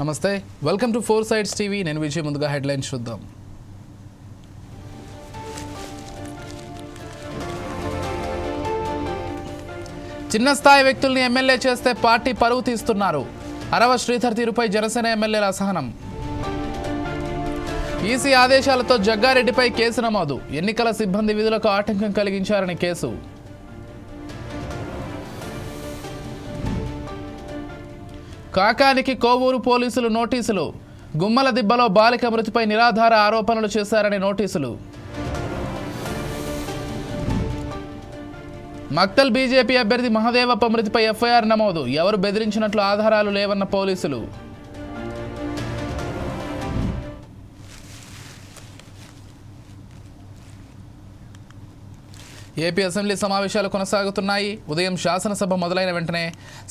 నమస్తే, welcome to four sides TV. నేను విజయ్. ముందుగా హెడ్లైన్స్ చూద్దాం. చిన్న స్థాయి వ్యక్తుల్ని ఎమ్మెల్యే చేస్తే పార్టీ పరువు తీస్తున్నారు. అరవ శ్రీధర్ తీరుపై జనసేన ఎమ్మెల్యేల అసహనం. ఈసీ ఆదేశాలతో జగ్గారెడ్డిపై కేసు నమోదు. ఎన్నికల సిబ్బంది విధులకు ఆటంకం కలిగించారని కేసు. కాకానికి కోవూరు పోలీసులు నోటీసులు. గుమ్మల దిబ్బలో బాలిక మృతిపై నిరాధార ఆరోపణలు చేశారని నోటీసులు. మక్తల్ బీజేపీ అభ్యర్థి మహదేవప్ప మృతిపై ఎఫ్ఐఆర్ నమోదు. ఎవరు బెదిరించినట్లు ఆధారాలు లేవన్న పోలీసులు. ఏపీ అసెంబ్లీ సమావేశాలు కొనసాగుతున్నాయి. ఉదయం శాసనసభ మొదలైన వెంటనే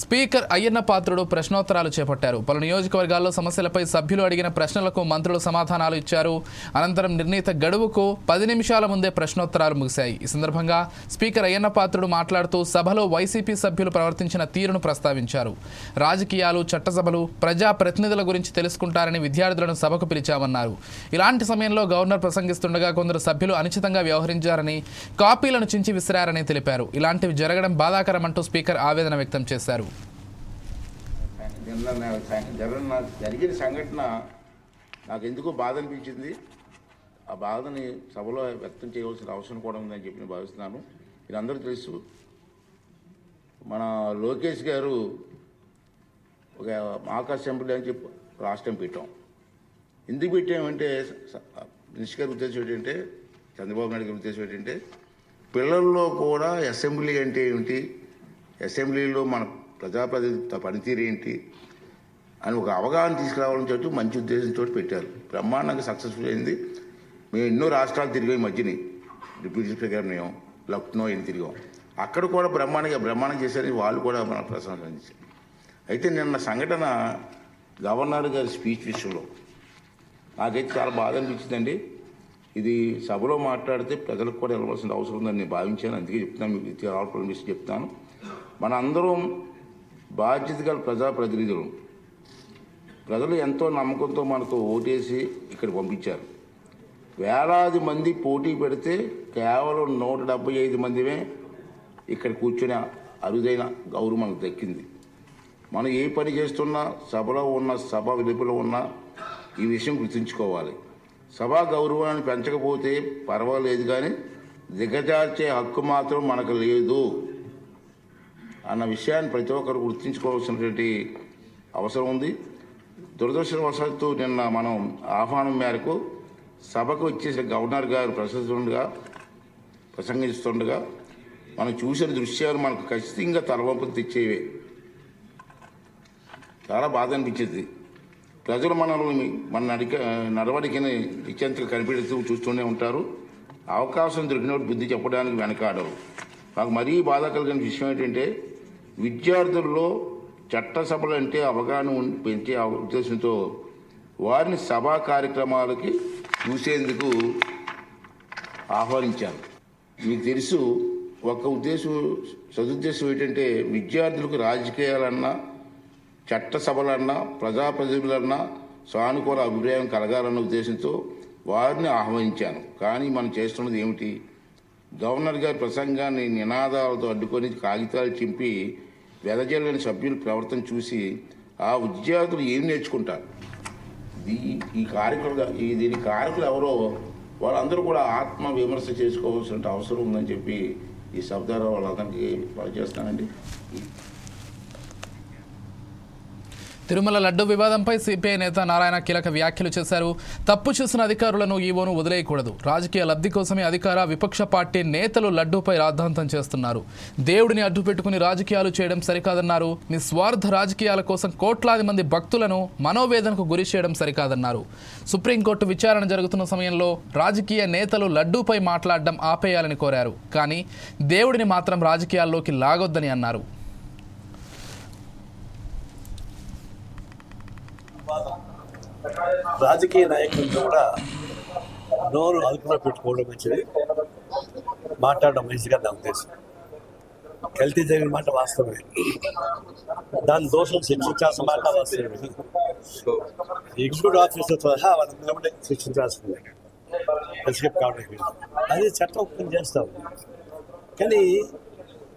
స్పీకర్ అయ్యన్న పాత్రుడు ప్రశ్నోత్తరాలు చేపట్టారు. పలు నియోజకవర్గాల్లో సమస్యలపై సభ్యులు అడిగిన ప్రశ్నలకు మంత్రులు సమాధానాలు ఇచ్చారు. అనంతరం నిర్ణీత గడువుకు 10 నిమిషాల ముందే ప్రశ్నోత్తరాలు ముగిశాయి. ఈ సందర్భంగా స్పీకర్ అయ్యన్న పాత్రుడు మాట్లాడుతూ సభలో వైసీపీ సభ్యులు ప్రవర్తించిన తీరును ప్రస్తావించారు. రాజకీయాలు, చట్టసభలు, ప్రజాప్రతినిధుల గురించి తెలుసుకుంటారని విద్యార్థులను సభకు పిలిచామన్నారు. ఇలాంటి సమయంలో గవర్నర్ ప్రసంగిస్తుండగా కొందరు సభ్యులు అనుచితంగా వ్యవహరించారని, కాపీలను చించి విసిరారని తెలిపారు. ఇలాంటివి జరగడం బాధాకరమంటూ స్పీకర్ ఆవేదన వ్యక్తం చేశారు. జరిగిన సంఘటన నాకు ఎందుకో బాధ అనిపించింది. ఆ బాధని సభలో వ్యక్తం చేయవలసిన అవసరం కూడా ఉందని చెప్పి నేను భావిస్తున్నాను. ఇది అందరూ తెలుసు. మన లోకేష్ గారు ఒక మాక్ అసెంబ్లీ అని చెప్పి రాష్ట్రం పెట్టాం. ఎందుకు పెట్టామంటే మినిస్టర్ గారి ఉద్దేశం ఏంటంటే, చంద్రబాబు నాయుడు గారి ఉద్దేశం ఏంటంటే, పిల్లల్లో కూడా అసెంబ్లీ అంటే ఏమిటి, అసెంబ్లీలో మన ప్రజాప్రతినిధి పనితీరు ఏంటి అని ఒక అవగాహన తీసుకురావాలని చెప్పి మంచి ఉద్దేశంతో పెట్టారు. బ్రహ్మాండంగా సక్సెస్ఫుల్ అయింది. మేము ఎన్నో రాష్ట్రాలు తిరిగాం. ఈ మధ్యని డిప్యూటీ స్పీకర్ మేము లక్నో ఎన్ని తిరిగాం. అక్కడ కూడా బ్రహ్మాండం చేశారని వాళ్ళు కూడా మన ప్రశంసించారు. అయితే నిన్న సంఘటన గవర్నర్ గారి స్పీచ్ విషయంలో నాకైతే చాలా బాధ అనిపించిందండి. ఇది సభలో మాట్లాడితే ప్రజలకు కూడా వెళ్ళవలసిన అవసరం ఉందని నేను భావించాను. అందుకే చెప్తున్నాను, మీకు ఆల్పల్ మిస్ చెప్తాను. మన అందరం బాధ్యత గల ప్రజాప్రతినిధులు. ప్రజలు ఎంతో నమ్మకంతో మనకు ఓటేసి ఇక్కడ పంపించారు. వేలాది మంది పోటీ పెడితే కేవలం 175 మందిమే ఇక్కడ కూర్చుని అరుదైన గౌరవం మనకు దక్కింది. మనం ఏ పని చేస్తున్నా, సభలో ఉన్న సభ వెలుపల ఉన్న ఈ విషయం గుర్తుంచుకోవాలి. సభా గౌరవాన్ని పెంచకపోతే పర్వాలేదు, కానీ దిగజార్చే హక్కు మాత్రం మనకు లేదు అన్న విషయాన్ని ప్రతి ఒక్కరు గుర్తుంచుకోవాల్సినటువంటి అవసరం ఉంది. దురదృష్టవశాత్తు నిన్న మనం ఆహ్వానం మేరకు సభకు వచ్చేసిన గవర్నర్ గారు ప్రసంగిస్తుండగా మనం చూసిన దృశ్యాలు మనకు ఖచ్చితంగా తలవంపులు తెచ్చేవే. చాలా బాధ అనిపించింది. ప్రజలు మన నడవడికని నిశ్చంతగా కనిపెడుతూ చూస్తూనే ఉంటారు. అవకాశం దొరికినప్పుడు బుద్ధి చెప్పడానికి వెనకాడరు. నాకు మరీ బాధ కలిగిన విషయం ఏంటంటే, విద్యార్థుల్లో చట్టసభలు అంటే అవగాహన పెంచే ఉద్దేశంతో వారిని సభా కార్యక్రమాలకి చూసేందుకు ఆహ్వానించారు. మీకు తెలుసు, ఒక సదుద్దేశం ఏంటంటే, విద్యార్థులకు రాజకీయాలన్నా, చట్టసభలన్నా, ప్రజాప్రతినిధులన్నా సానుకూల అభిప్రాయం కలగాలన్న ఉద్దేశంతో వారిని ఆహ్వానించాను. కానీ మనం చేస్తున్నది ఏమిటి? గవర్నర్ గారి ప్రసంగాన్ని నినాదాలతో అడ్డుకొని కాగితాలు చింపి వెదజల్లని సభ్యుల ప్రవర్తన చూసి ఆ విద్యార్థులు ఏం నేర్చుకుంటారు? దీని కారకులు ఎవరో వాళ్ళందరూ కూడా ఆత్మ విమర్శ చేసుకోవాల్సిన అవసరం ఉందని చెప్పి ఈ సభ ద్వారా వాళ్ళందరికీ పనిచేస్తానండి. తిరుమల లడ్డు వివాదంపై సిపిఐ నేత నారాయణ కీలక వ్యాఖ్యలు చేశారు. తప్పు చేసిన అధికారులను, ఈవోను వదిలేయకూడదు. రాజకీయ లబ్ధి కోసమే అధికార, విపక్ష పార్టీ నేతలు లడ్డూపై రాద్ధాంతం చేస్తున్నారు. దేవుడిని అడ్డు పెట్టుకుని రాజకీయాలు చేయడం సరికాదన్నారు. నిస్వార్థ రాజకీయాల కోసం కోట్లాది మంది భక్తులను మనోవేదనకు గురి చేయడం సరికాదన్నారు. సుప్రీంకోర్టు విచారణ జరుగుతున్న సమయంలో రాజకీయ నేతలు లడ్డూపై మాట్లాడడం ఆపేయాలని కోరారు. కానీ దేవుడిని మాత్రం రాజకీయాల్లోకి లాగొద్దని అన్నారు. రాజకీయ నాయకులతో కూడా నోరు అదుపులో పెట్టుకోవడం మంచిది, మాట్లాడడం మంచిగా నా ఉద్దేశం. కల్తీ జరిగిన మాట వాస్తవమే, దాని దోషం శిక్షించాల్సిన మాట వాస్తవమే. సో ఎగ్జిక్యూటివ్ ఆఫీసర్ సహా వాళ్ళందరూ శిక్షించాల్సిందే ఎస్కేప్ కావడానికి. అది చట్టం పనిచేస్తాం. కానీ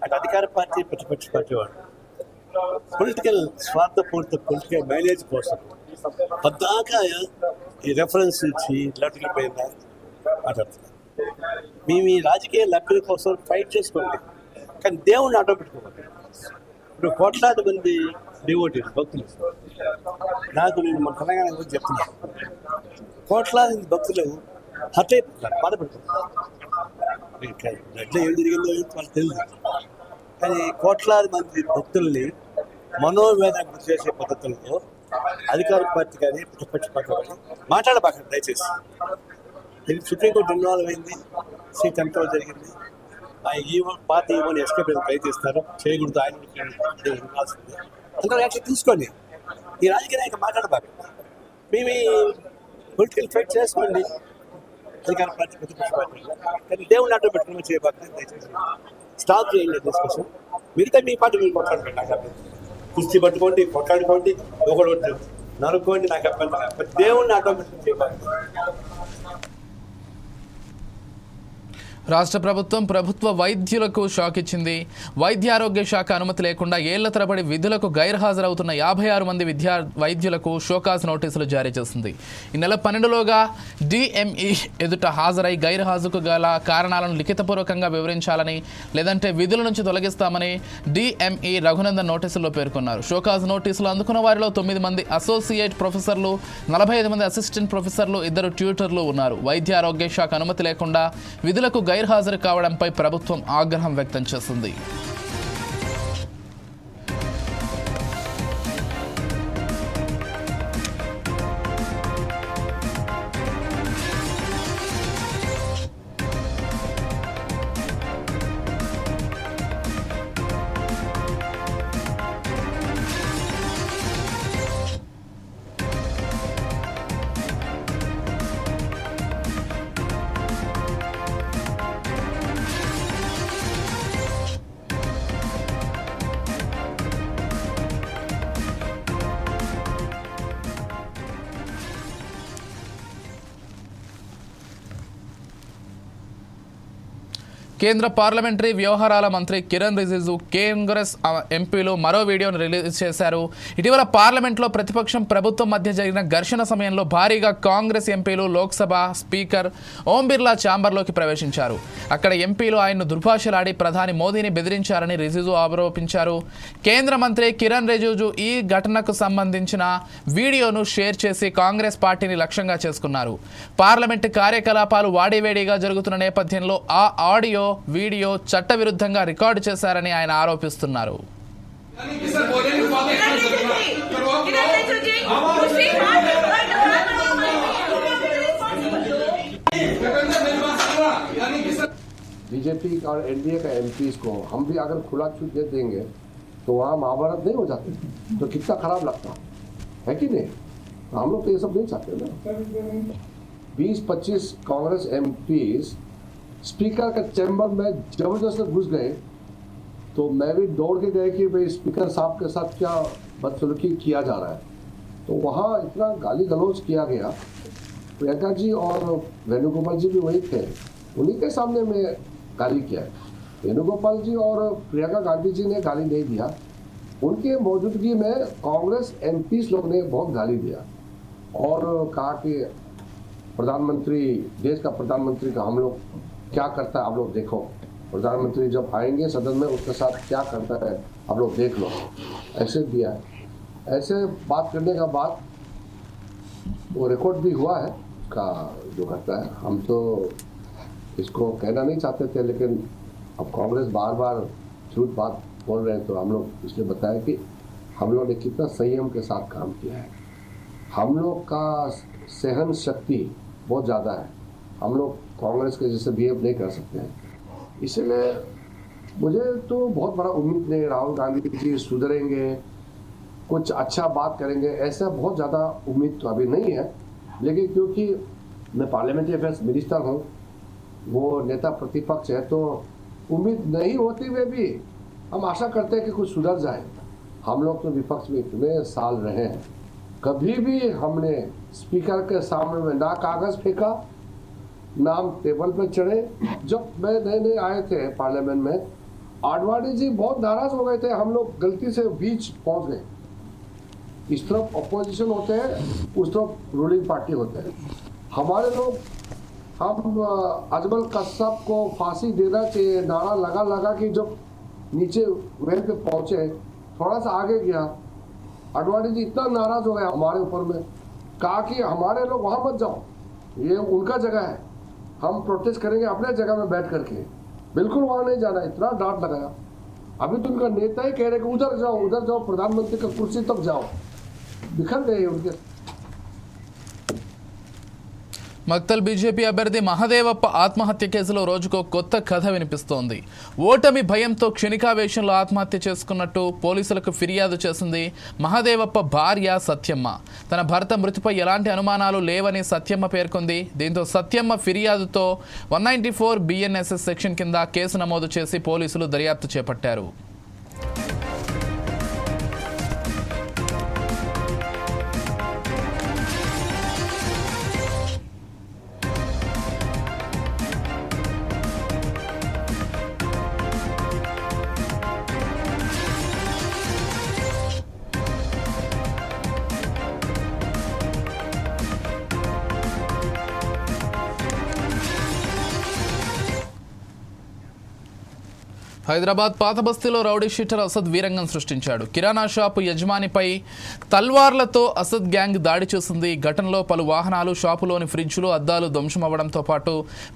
అటు అధికార పార్టీ ప్రతిపక్ష పార్టీ వాడు పొలిటికల్ స్వార్థపూరిత పొలిటికల్ మైలేజ్ కోసం పద్దాకా ఈ రెఫరెన్స్ ఇచ్చి లెటర్ల పైన మాట్లాడుతున్నారు. మేము ఈ రాజకీయ లబ్ధుల కోసం ఫైట్ చేసుకోండి, కానీ దేవుణ్ణి ఆటో పెట్టుకోవాలి. ఇప్పుడు కోట్లాది మంది డివోటీస్ భక్తులు, నాకు నేను మన తెలంగాణ గురించి చెప్తున్నాను, కోట్లాది భక్తులు హర్ట్ అయిపోతున్నారు, బాధపడుతున్నారు. ఎట్లా ఏం జరిగిందో వాళ్ళకి తెలియదు. కానీ కోట్లాది మంది భక్తుల్ని మనోవేదన గురి చేసే పద్ధతులతో అధికార పార్టీ కానీ ప్రతిపక్ష పార్టీ కానీ మాట్లాడబాకండి దయచేసి. దీనికి సుప్రీంకోర్టు ఇన్వాల్వ్ అయింది, సీట్ ఎంతో జరిగింది. ఆ పార్టీ ఏమని ఎస్కేప్ ప్రయత్నిస్తారు, చేయకూడదు, ఆయన ఉండాల్సిందే. అందరూ యాక్షన్ తీసుకోండి. ఈ రాజకీయ నాయకులు మాట్లాడబాకండి. మేము పొలిటికల్ ఫైట్ చేసుకోండి అధికార పార్టీ ప్రతిపక్ష పార్టీ, కానీ దేవుడిని ఆటో పెట్టుకుని చేయబాకండి దయచేసి. స్టాప్ చేయండి డిస్కషన్. మిగతా మీ పార్టీ మీరు కొట్లాడుకోండి, నాకు అభ్యంతరం. కుస్తీ పట్టుకోండి, కొట్లాడుకోండి, ఒకటి నరుక్కోండి, నాకు అభ్యంతరం. దేవుడిని ఆటో పెట్టుకుని చేయబాకండి. రాష్ట్ర ప్రభుత్వం ప్రభుత్వ వైద్యులకు షాక్ ఇచ్చింది. వైద్య ఆరోగ్య శాఖ అనుమతి లేకుండా ఏళ్ల తరబడి విధులకు గైర్హాజరవుతున్న 56 మంది వైద్యులకు షోకాజ్ నోటీసులు జారీ చేసింది. ఈ నెల 12లోగా DME ఎదుట హాజరై గైర్హాజరుకు గల కారణాలను లిఖితపూర్వకంగా వివరించాలని, లేదంటే విధుల నుంచి తొలగిస్తామని DME రఘునందన్ నోటీసుల్లో పేర్కొన్నారు. షోకాజ్ నోటీసులు అందుకున్న వారిలో 9 మంది అసోసియేట్ ప్రొఫెసర్లు, 45 మంది అసిస్టెంట్ ప్రొఫెసర్లు, 2 ట్యూటర్లు ఉన్నారు. వైద్య ఆరోగ్య శాఖ అనుమతి లేకుండా విధులకు గైర్హాజరు కావడంపై ప్రభుత్వం ఆగ్రహం వ్యక్తం చేసింది. కేంద్ర పార్లమెంటరీ వ్యవహారాల మంత్రి కిరణ్ రిజిజు కాంగ్రెస్ ఎంపీలు మరో వీడియోను రిలీజ్ చేశారు. ఇటీవల పార్లమెంట్లో ప్రతిపక్షం ప్రభుత్వం మధ్య జరిగిన ఘర్షణ సమయంలో భారీగా కాంగ్రెస్ ఎంపీలు లోక్సభ స్పీకర్ ఓం బిర్లా ఛాంబర్లోకి ప్రవేశించారు. అక్కడ ఎంపీలు ఆయన్ను దుర్భాషలాడి ప్రధాని మోదీని బెదిరించారని రిజిజు ఆరోపించారు. కేంద్ర మంత్రి కిరణ్ రిజిజు ఈ ఘటనకు సంబంధించిన వీడియోను షేర్ చేసి కాంగ్రెస్ పార్టీని లక్ష్యంగా చేసుకున్నారు. పార్లమెంటు కార్యకలాపాలు వాడివేడిగా జరుగుతున్న నేపథ్యంలో ఆ ఆడియో వీడియో చట్టవిరుద్ధంగా రికార్డు చేశారని ఆయన ఆరోపిస్తున్నారు. बीजेपी और एनडीए का एमपीज को हम भी अगर खुला छूट दे देंगे तो वहाँ महाभारत नहीं हो जाते, तो कितना खराब लगता है कि नहीं? हम लोग तो ये सब नहीं चाहते ना। 20-25 कांग्रेस एमपीज स्पीकर का चैम्बर में जबरदस्त घुस गए, तो मैं भी दौड़ के गए कि भाई स्पीकर साहब के साथ क्या बदसलूकी किया जा रहा है। तो वहाँ इतना गाली गलौज किया गया। प्रियंका जी और वेणुगोपाल जी भी वही थे, उन्हीं के सामने में गाली किया है। वेणुगोपाल जी और प्रियंका गांधी जी ने गाली नहीं दिया, उनके मौजूदगी में कांग्रेस एमपीज लोग ने बहुत गाली दिया और कहा कि प्रधानमंत्री, देश का प्रधानमंत्री का हम लोग क्या करता है आप लोग देखो, प्रधानमंत्री जब आएंगे सदन में उसके साथ क्या करता है आप लोग देख लो, ऐसे दिया है। ऐसे बात करने का बाद वो रिकॉर्ड भी हुआ है का जो घटना है। हम तो इसको कहना नहीं चाहते थे, लेकिन अब कांग्रेस बार बार झूठ बात बोल रहे हैं तो हम लोग इसलिए बताया कि हम लोग ने कितना संयम के साथ काम किया है। हम लोग का सहन शक्ति बहुत ज़्यादा है, हम लोग कांग्रेस के जैसे बिहेव नहीं कर सकते हैं। इसलिए मुझे तो बहुत बड़ा उम्मीद नहीं, राहुल गांधी जी सुधरेंगे, कुछ अच्छा बात करेंगे, ऐसा बहुत ज़्यादा उम्मीद तो अभी नहीं है। लेकिन क्योंकि मैं पार्लियामेंट्री अफेयर्स मिनिस्टर हूँ, वो नेता प्रतिपक्ष है, तो उम्मीद नहीं होती हुए भी हम आशा करते हैं कि कुछ सुधर जाए। हम लोग तो विपक्ष में इतने साल रहे हैं, कभी भी हमने स्पीकर के सामने में ना कागज फेंका, ना हम टेबल पे चढ़े। जब मैं नए आए थे पार्लियामेंट में, आडवाणी जी बहुत नाराज हो गए थे, हम लोग गलती से बीच पहुंच गए। इस तरफ अपोजिशन होते हैं, उस तरफ रूलिंग पार्टी होते हैं। हमारे लोग हम अजमल कश्यप को फांसी देना चाहिए नारा लगा लगा कि जब नीचे वेल पे पहुंचे, थोड़ा सा आगे गया, आडवाणी जी इतना नाराज हो गया हमारे ऊपर में, कहा कि हमारे लोग वहां मत जाओ, ये उनका जगह है, हम प्रोटेस्ट करेंगे अपने जगह में बैठ करके, बिल्कुल वहां नहीं जाना। इतना डांट लगाया। अभी तो उनका नेता ही कह रहे कि उधर जाओ, प्रधानमंत्री का कुर्सी तक जाओ। बिखर गए उनके। మక్తల్ బీజేపీ అభ్యర్థి మహదేవప్ప ఆత్మహత్య కేసులో రోజుకో కొత్త కథ వినిపిస్తోంది. ఓటమి భయంతో క్షణికావేశంలో ఆత్మహత్య చేసుకున్నట్టు పోలీసులకు ఫిర్యాదు చేసింది మహదేవప్ప భార్య సత్యమ్మ. తన భర్త మృతిపై ఎలాంటి అనుమానాలు లేవని సత్యమ్మ పేర్కొంది. దీంతో సత్యమ్మ ఫిర్యాదుతో 194 BNSS సెక్షన్ కింద కేసు నమోదు చేసి పోలీసులు దర్యాప్తు చేపట్టారు. హైదరాబాద్ పాత బస్తీలో రౌడీ షీటర్ అసద్ వీరంగం సృష్టించాడు. కిరాణా షాపు యజమానిపై తల్వార్లతో అసద్ గ్యాంగ్ దాడి చేసింది. ఘటనలో పలు వాహనాలు, షాపులోని ఫ్రిడ్జ్లు, అద్దాలు ధ్వంసమవ్వడంతో పాటు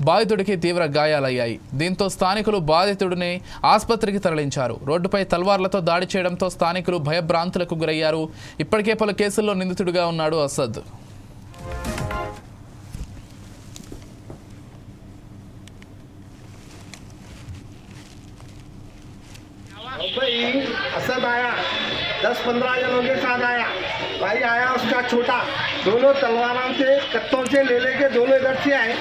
బాధితుడికి తీవ్ర గాయాలయ్యాయి. దీంతో స్థానికులు బాధితుడిని ఆసుపత్రికి తరలించారు. రోడ్డుపై తల్వార్లతో దాడి చేయడంతో స్థానికులు భయభ్రాంతులకు గురయ్యారు. ఇప్పటికే పలు కేసుల్లో నిందితుడిగా ఉన్నాడు అసద్. भाई असद आया, 10-15 जनों के साथ आया। भाई आया उसका छोटा, दोनों तलवारों से कत्तों से ले लेके दोनों इधर से आए।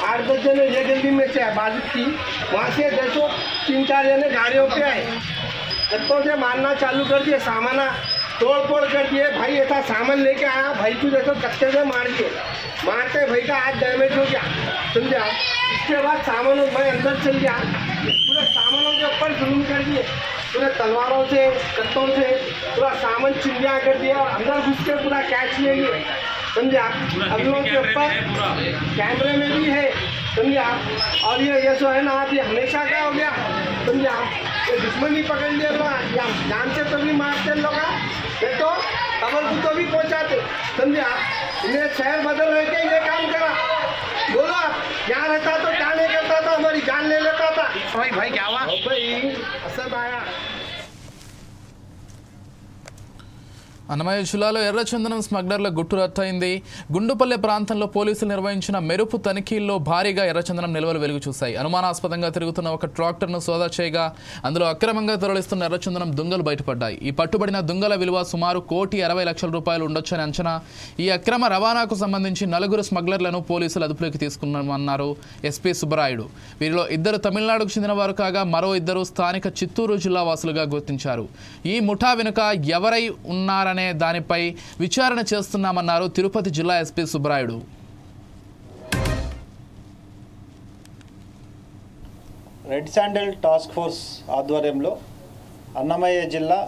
8-10 जने ये गली में से बाजू की, वहाँ से देखो 3-4 जने गाड़ियों पे आए, कत्तों से मारना चालू कर दिए, सामान तोड़ फोड़ कर दिए। भाई ऐसा सामान लेके आया, भाई को देखो कत्ते से मार दिए, मारते भाई का हाथ डैमेज हो गया, समझा। इसके बाद सामान मैं अंदर चल गया, पूरे सामानों के ऊपर जुल्म कर दिए, पूरे तलवारों से, कत्तों से पूरा सामान चिंदिया कर दिया, अंदर घुस के पूरा कैच ले लिए, समझा। अगलों के ऊपर कैमरे में भी है, समझा। और ये जो है ना, आप ये हमेशा क्या हो गया, समझा। ये दुश्मनी पकड़ लिए लोग, जान से तो भी मारते लोग, देखो खबर को तो भी पहुँचाते, समझा। इन्हें शहर बदल रहे के ये काम करा, बोलो आप यहाँ रहता तो क्या नहीं करता था, हमारी जान ले लेता था। भाई क्या हुआ भाई, असद आया। అన్నమయ్య జిల్లాలో ఎర్రచందనం స్మగ్లర్ల గుట్టు రట్టయింది. గుండుపల్లె ప్రాంతంలో పోలీసులు నిర్వహించిన మెరుపు తనిఖీల్లో భారీగా ఎర్రచందనం నిల్వలు వెలుగు చూశాయి. అనుమానాస్పదంగా తిరుగుతున్న ఒక ట్రాక్టర్ను సోదా చేయగా అందులో అక్రమంగా తరలిస్తున్న ఎర్రచందనం దుంగలు బయటపడ్డాయి. ఈ పట్టుబడిన దుంగల విలువ సుమారు ₹1,60,00,000 ఉండొచ్చని అంచనా. ఈ అక్రమ రవాణాకు సంబంధించి 4 స్మగ్లర్లను పోలీసులు అదుపులోకి తీసుకున్నామన్నారు ఎస్పీ సుబ్బరాయుడు. వీరిలో 2 తమిళనాడుకు చెందిన వారు కాగా మరో 2 స్థానిక చిత్తూరు జిల్లా వాసులుగా గుర్తించారు. ఈ ముఠా వెనుక ఎవరై ఉన్నారని దానిపై విచారణ చేస్తున్నామన్నారు తిరుపతి జిల్లా SP Subbarayudu. Red sandal task force ఆధ్వర్యంలో అన్నమయ్య జిల్లా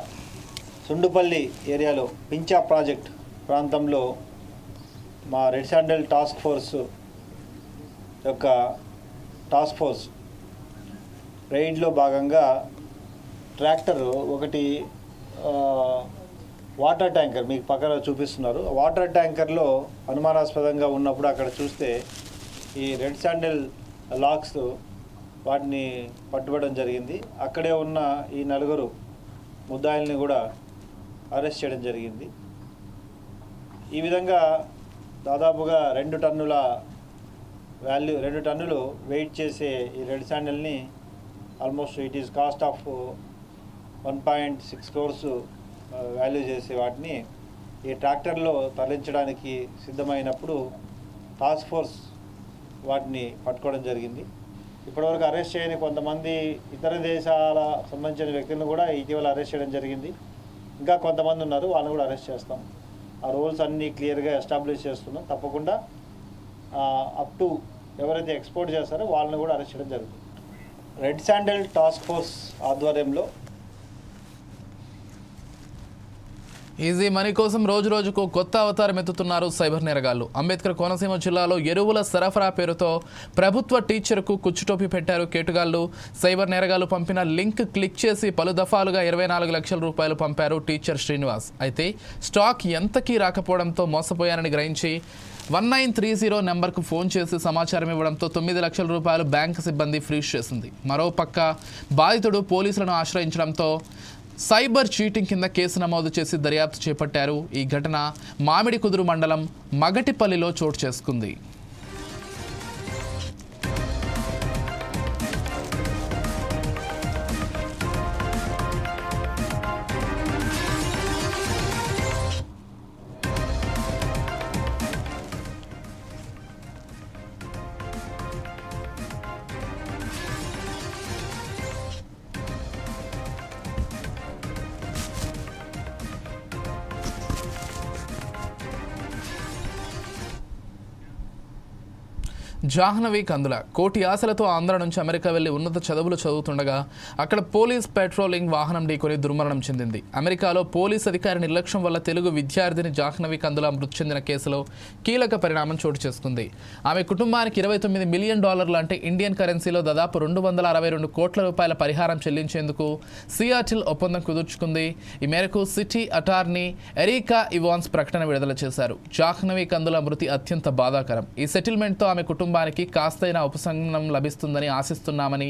సుండుపల్లి ఏరియాలో పించా ప్రాజెక్ట్ ప్రాంతంలో మా రెడ్ శాండిల్ టాస్క్ ఫోర్స్ యొక్క టాస్క్ ఫోర్స్ రైడ్లో భాగంగా ట్రాక్టర్ ఒకటి వాటర్ ట్యాంకర్ మీకు పక్కన చూపిస్తున్నారు. వాటర్ ట్యాంకర్లో అనుమానాస్పదంగా ఉన్నప్పుడు అక్కడ చూస్తే ఈ రెడ్ శాండిల్ లాక్స్ వాటిని పట్టుబడడం జరిగింది. అక్కడే ఉన్న ఈ 4 ముద్దాయిల్ని కూడా అరెస్ట్ చేయడం జరిగింది. ఈ విధంగా దాదాపుగా 2 టన్నుల వాల్యూ 2 టన్నులు వెయిట్ చేసే ఈ రెడ్ శాండిల్ని almost it is cost of 1.6 crores value చేసే వాటిని ఈ ట్రాక్టర్లో తరలించడానికి సిద్ధమైనప్పుడు టాస్క్ ఫోర్స్ వాటిని పట్టుకోవడం జరిగింది. ఇప్పటివరకు అరెస్ట్ చేయని కొంతమంది ఇతర దేశాల సంబంధించిన వ్యక్తులను కూడా ఇటీవల అరెస్ట్ చేయడం జరిగింది. ఇంకా కొంతమంది ఉన్నారు, వాళ్ళని కూడా అరెస్ట్ చేస్తాం. ఆ రూల్స్ అన్నీ క్లియర్గా ఎస్టాబ్లిష్ చేస్తున్నాం. తప్పకుండా అప్ టు ఎవరైతే ఎక్స్పోర్ట్ చేస్తారో వాళ్ళని కూడా అరెస్ట్ చేయడం జరుగుతుంది. రెడ్ శాండల్ టాస్క్ ఫోర్స్ ఆధ్వర్యంలో ఈజీ మనీ కోసం రోజు రోజుకు కొత్త అవతారం ఎత్తుతున్నారు సైబర్ నేరగాళ్లు. అంబేద్కర్ కోనసీమ జిల్లాలో ఎరువుల సరఫరా పేరుతో ప్రభుత్వ టీచర్కు కుచ్చుటోపీ పెట్టారు కేటుగాళ్లు. సైబర్ నేరగాళ్లు పంపిన లింక్ క్లిక్ చేసి పలు దఫాలుగా 24 లక్షల రూపాయలు పంపారు టీచర్ శ్రీనివాస్. అయితే స్టాక్ ఎంతకీ రాకపోవడంతో మోసపోయారని గ్రహించి 1930 నెంబర్కు ఫోన్ చేసి సమాచారం ఇవ్వడంతో 9 లక్షల రూపాయలు బ్యాంకు సిబ్బంది ఫ్రీజ్ చేసింది. మరోపక్క బాధితుడు పోలీసులను ఆశ్రయించడంతో సైబర్ చీటింగ్ కింద కేసు నమోదు చేసి దర్యాప్తు చేపట్టారు. ఈ ఘటన మామిడి కుదురు మండలం మగటిపల్లిలో చోటు చేసుకుంది. జాహ్నవి కందుల కోటి ఆశలతో ఆంధ్ర నుంచి అమెరికా వెళ్లి ఉన్నత చదువులు చదువుతుండగా అక్కడ పోలీస్ పెట్రోలింగ్ వాహనం ఢీకొని దుర్మరణం చెందింది. అమెరికాలో పోలీస్ అధికారి నిర్లక్ష్యం వల్ల తెలుగు విద్యార్థిని జాహ్నవి కందుల మృతి చెందిన కేసులో కీలక పరిణామం చోటు చేసుకుంది. ఆమె కుటుంబానికి $29 మిలియన్ అంటే ఇండియన్ కరెన్సీలో దాదాపు 262 కోట్ల రూపాయల పరిహారం చెల్లించేందుకు సియాటిల్ ఒప్పందం కుదుర్చుకుంది. ఈ మేరకు సిటీ అటార్నీ ఎరికా ఇవాన్స్ ప్రకటన విడుదల చేశారు. జాహ్నవి కందుల మృతి అత్యంత బాధాకరం. ఈ సెటిల్మెంట్తో ఆమె కుటుంబానికి కాస్తైన ఉపశమనం లభిస్తుందని ఆశిస్తున్నామని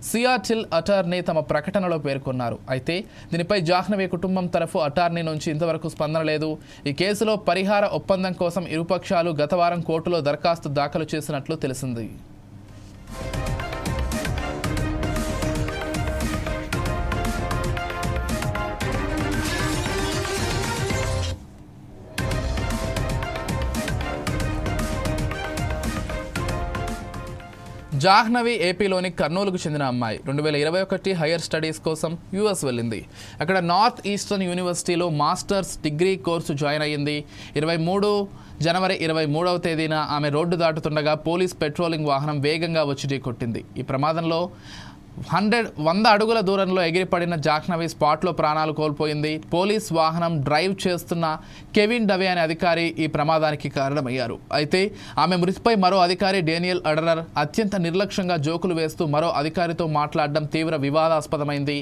సియాటిల్ అటార్నీ తమ ప్రకటనలో పేర్కొన్నారు. అయితే దీనిపై జాహ్నవి కుటుంబం తరఫు అటార్నీ నుంచి ఇంతవరకు స్పందన లేదు. ఈ కేసులో పరిహార ఒప్పందం కోసం ఇరుపక్షాలు గత వారం కోర్టులో దరఖాస్తు దాఖలు చేసినట్లు తెలిసింది. జాహ్నవి ఏపీలోని కర్నూలుకు చెందిన అమ్మాయి. 2021 హైయర్ స్టడీస్ కోసం యుఎస్ వెళ్ళింది. అక్కడ నార్త్ ఈస్టర్న్ యూనివర్సిటీలో మాస్టర్స్ డిగ్రీ కోర్సు జాయిన్ అయ్యింది. జనవరి 23వ తేదీన ఆమె రోడ్డు దాటుతుండగా పోలీస్ పెట్రోలింగ్ వాహనం వేగంగా వచ్చి ఢీకొట్టింది. ఈ ప్రమాదంలో 100 అడుగుల దూరంలో ఎగిరిపడిన జాహ్నవి స్పాట్లో ప్రాణాలు కోల్పోయింది. పోలీస్ వాహనం డ్రైవ్ చేస్తున్న కెవిన్ డవే అనే అధికారి ఈ ప్రమాదానికి కారణమయ్యారు. అయితే ఆమె మృతిపై మరో అధికారి డేనియల్ అడరర్ అత్యంత నిర్లక్ష్యంగా జోకులు వేస్తూ మరో అధికారితో మాట్లాడడం తీవ్ర వివాదాస్పదమైంది.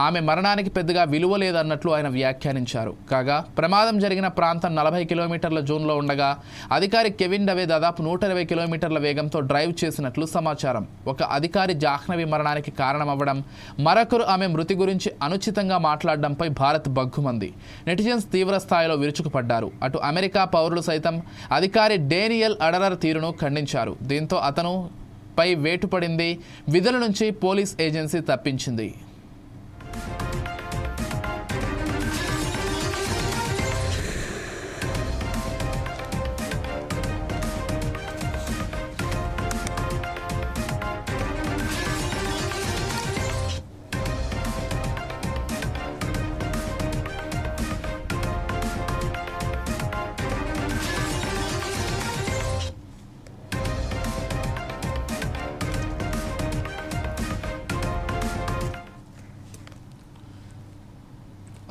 ఆమె మరణానికి పెద్దగా విలువ లేదన్నట్లు ఆయన వ్యాఖ్యానించారు. కాగా ప్రమాదం జరిగిన ప్రాంతం 40 కిలోమీటర్ల జోన్లో ఉండగా అధికారి కెవిన్ డవే దాదాపు 120 కిలోమీటర్ల వేగంతో డ్రైవ్ చేసినట్లు సమాచారం. ఒక అధికారి జాహ్నవి మరణానికి కారణమవ్వడం, మరొకరు ఆమె మృతి గురించి అనుచితంగా మాట్లాడడంపై భారత్ బగ్గుమంది. నెటిజన్స్ తీవ్ర స్థాయిలో విరుచుకుపడ్డారు. అటు అమెరికా పౌరులు సైతం అధికారి డేనియల్ అడరర్ తీరును ఖండించారు. దీంతో అతను పై వేటు పడింది. విధుల నుంచి పోలీస్ ఏజెన్సీ తప్పించింది.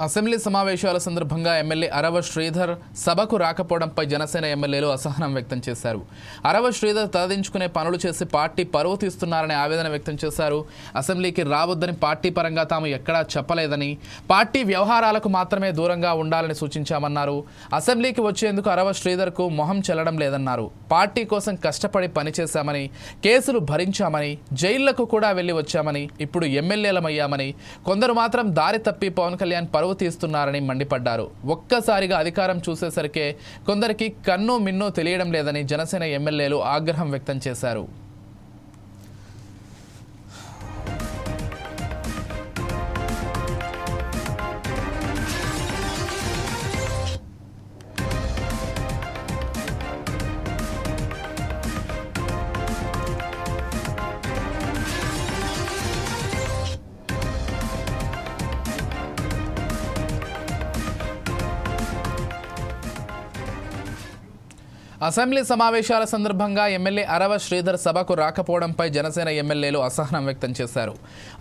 అసెంబ్లీ సమావేశాల సందర్భంగా ఎమ్మెల్యే అరవ శ్రీధర్ సభకు రాకపోవడంపై జనసేన ఎమ్మెల్యేలు అసహనం వ్యక్తం చేశారు. అరవ శ్రీధర్ తలదించుకునే పనులు చేసి పార్టీ పరువు తీస్తున్నారని ఆవేదన వ్యక్తం చేశారు. అసెంబ్లీకి రావద్దని పార్టీ పరంగా తాము ఎక్కడా చెప్పలేదని, పార్టీ వ్యవహారాలకు మాత్రమే దూరంగా ఉండాలని సూచించామన్నారు. అసెంబ్లీకి వచ్చేందుకు అరవ శ్రీధర్కు మొహం చెల్లడం లేదన్నారు. పార్టీ కోసం కష్టపడి పనిచేశామని, కేసులు భరించామని, జైళ్లకు కూడా వెళ్లి వచ్చామని, ఇప్పుడు ఎమ్మెల్యేలమయ్యామని, కొందరు మాత్రం దారి తప్పి పవన్ కళ్యాణ్ పరువు తీస్తున్నారని మండిపడ్డారు. ఒక్కసారిగా అధికారం చూసేసరికే కొందరికి కన్ను మిన్ను తెలియడం లేదని జనసేన ఎమ్మెల్యేలు ఆగ్రహం వ్యక్తం చేశారు. అసెంబ్లీ సమావేశాల సందర్భంగా ఎమ్మెల్యే అరవ శ్రీధర్ సభకు రాకపోవడంపై జనసేన ఎమ్మెల్యేలు అసహనం వ్యక్తం చేశారు.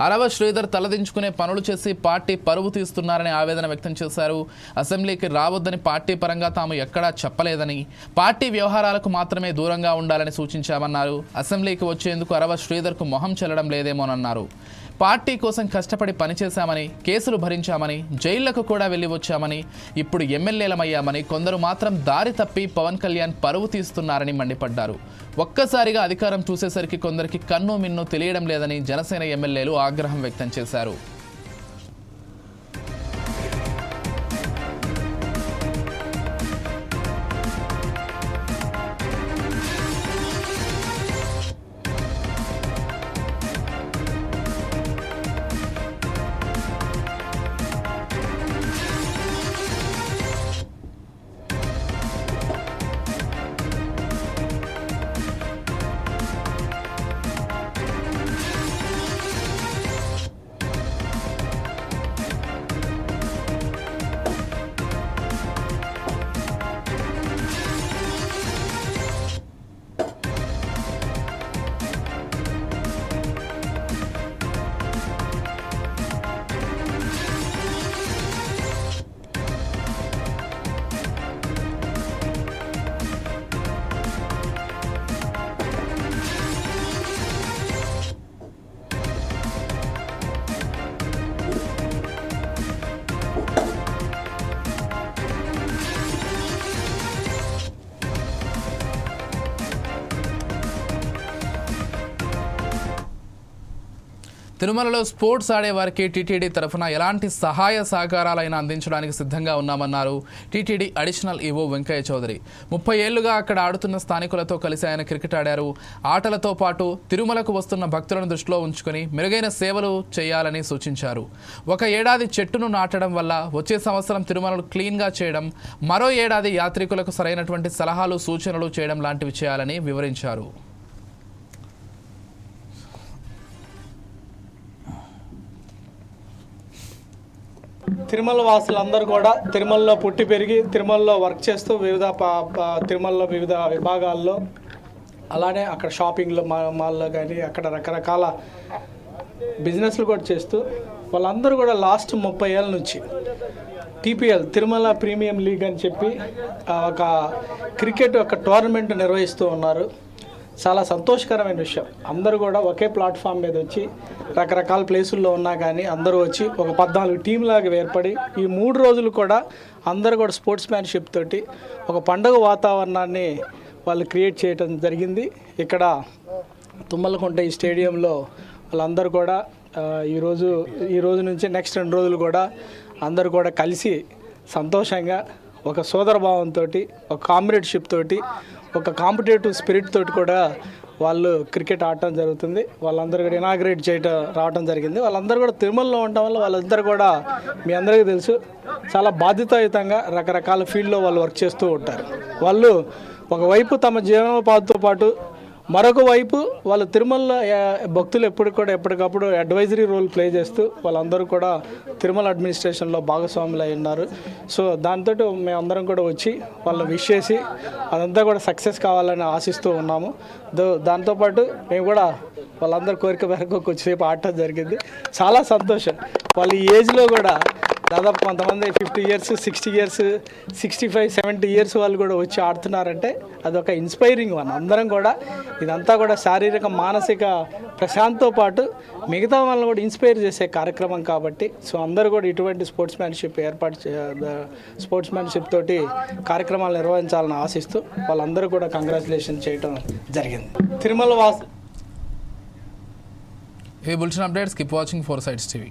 అరవ శ్రీధర్ తలదించుకునే పనులు చేసి పార్టీ పరువు తీస్తున్నారని ఆవేదన వ్యక్తం చేశారు. అసెంబ్లీకి రావద్దని పార్టీ పరంగా తాము ఎక్కడా చెప్పలేదని, పార్టీ వ్యవహారాలకు మాత్రమే దూరంగా ఉండాలని సూచించామన్నారు. అసెంబ్లీకి వచ్చేందుకు అరవ శ్రీధర్కు మొహం చెల్లడం లేదేమోనన్నారు. పార్టీ కోసం కష్టపడి పనిచేశామని, కేసులు భరించామని, జైళ్లకు కూడా వెళ్లి వచ్చామని, ఇప్పుడు ఎమ్మెల్యేలమయ్యామని, కొందరు మాత్రం దారి తప్పి పవన్ కళ్యాణ్ పరువు తీస్తున్నారని మండిపడ్డారు. ఒక్కసారిగా అధికారం చూసేసరికి కొందరికి కన్ను మిన్ను తెలియడం లేదని జనసేన ఎమ్మెల్యేలు ఆగ్రహం వ్యక్తం చేశారు. తిరుమలలో స్పోర్ట్స్ ఆడేవారికి టీటీడీ తరఫున ఎలాంటి సహాయ సహకారాలైనా అందించడానికి సిద్ధంగా ఉన్నామన్నారు TTD additional EO Venkaiah Chowdary. 30 ఏళ్లుగా అక్కడ ఆడుతున్న స్థానికులతో కలిసి ఆయన క్రికెట్ ఆడారు. ఆటలతో పాటు తిరుమలకు వస్తున్న భక్తులను దృష్టిలో ఉంచుకొని మెరుగైన సేవలు చేయాలని సూచించారు. ఒక ఏడాది చెట్టును నాటడం వల్ల వచ్చే సంవత్సరం తిరుమలను క్లీన్గా చేయడం, మరో ఏడాది యాత్రికులకు సరైనటువంటి సలహాలు సూచనలు చేయడం లాంటివి చేయాలని వివరించారు. తిరుమల వాసులందరూ కూడా తిరుమలలో పుట్టి పెరిగి తిరుమలలో వర్క్ చేస్తూ తిరుమలలో వివిధ విభాగాల్లో, అలానే అక్కడ షాపింగ్లో మాల్లో కానీ అక్కడ రకరకాల బిజినెస్లు కూడా చేస్తూ వాళ్ళందరూ కూడా లాస్ట్ 30 ఏళ్ళ నుంచి టీపీఎల్ తిరుమల ప్రీమియం లీగ్ అని చెప్పి ఒక క్రికెట్ ఒక టోర్నమెంట్ నిర్వహిస్తూ ఉన్నారు. చాలా సంతోషకరమైన విషయం. అందరూ కూడా ఒకే ప్లాట్ఫామ్ మీద వచ్చి రకరకాల ప్లేసుల్లో ఉన్నా కానీ అందరూ వచ్చి ఒక 14 టీంలాగా ఏర్పడి ఈ 3 రోజులు కూడా అందరూ కూడా స్పోర్ట్స్ మ్యాన్షిప్ తోటి ఒక పండుగ వాతావరణాన్ని వాళ్ళు క్రియేట్ చేయడం జరిగింది. ఇక్కడ తుమ్మలకుంట ఈ స్టేడియంలో వాళ్ళందరూ కూడా ఈ రోజు నుంచి నెక్స్ట్ 2 రోజులు కూడా అందరూ కూడా కలిసి సంతోషంగా ఒక సోదరభావంతో, ఒక కామ్రేడ్షిప్ తోటి, ఒక కాంపిటేటివ్ స్పిరిట్ తోటి కూడా వాళ్ళు క్రికెట్ ఆడటం జరుగుతుంది. వాళ్ళందరూ కూడా ఇనాగ్రేట్ రావడం జరిగింది. వాళ్ళందరూ కూడా తిరుమలలో ఉండటం వల్ల వాళ్ళందరూ కూడా మీ అందరికీ తెలుసు చాలా బాధ్యతాయుతంగా రకరకాల ఫీల్డ్లో వాళ్ళు వర్క్ చేస్తూ ఉంటారు. వాళ్ళు ఒకవైపు తమ జీవనోపాధితో పాటు మరొక వైపు వాళ్ళు తిరుమల భక్తులు ఎప్పటికప్పుడు అడ్వైజరీ రోల్ ప్లే చేస్తూ వాళ్ళందరూ కూడా తిరుమల అడ్మినిస్ట్రేషన్లో భాగస్వాములు అయి ఉన్నారు. సో దాంతో మేమందరం కూడా వచ్చి వాళ్ళు విష్ చేసి అదంతా కూడా సక్సెస్ కావాలని ఆశిస్తూ ఉన్నాము. దాంతోపాటు మేము కూడా వాళ్ళందరి కోరిక మేరకు కొద్దిసేపు ఆడటం జరిగింది. చాలా సంతోషం. వాళ్ళ ఈ ఏజ్లో కూడా దాదాపు కొంతమంది 50 years, 60 years, 65, 70 years వాళ్ళు కూడా వచ్చి ఆడుతున్నారంటే అదొక ఇన్స్పైరింగ్ వన్. అందరం కూడా ఇదంతా కూడా శారీరక మానసిక ప్రశాంతతో పాటు మిగతా వాళ్ళని కూడా ఇన్స్పైర్ చేసే కార్యక్రమం కాబట్టి సో అందరూ కూడా ఇటువంటి స్పోర్ట్స్ మ్యాన్షిప్ తోటి కార్యక్రమాలు నిర్వహించాలని ఆశిస్తూ వాళ్ళందరూ కూడా కంగ్రాచులేషన్ చేయడం జరిగింది. తిరుమల ఈ bulletin updates keep watching 4 Sides TV.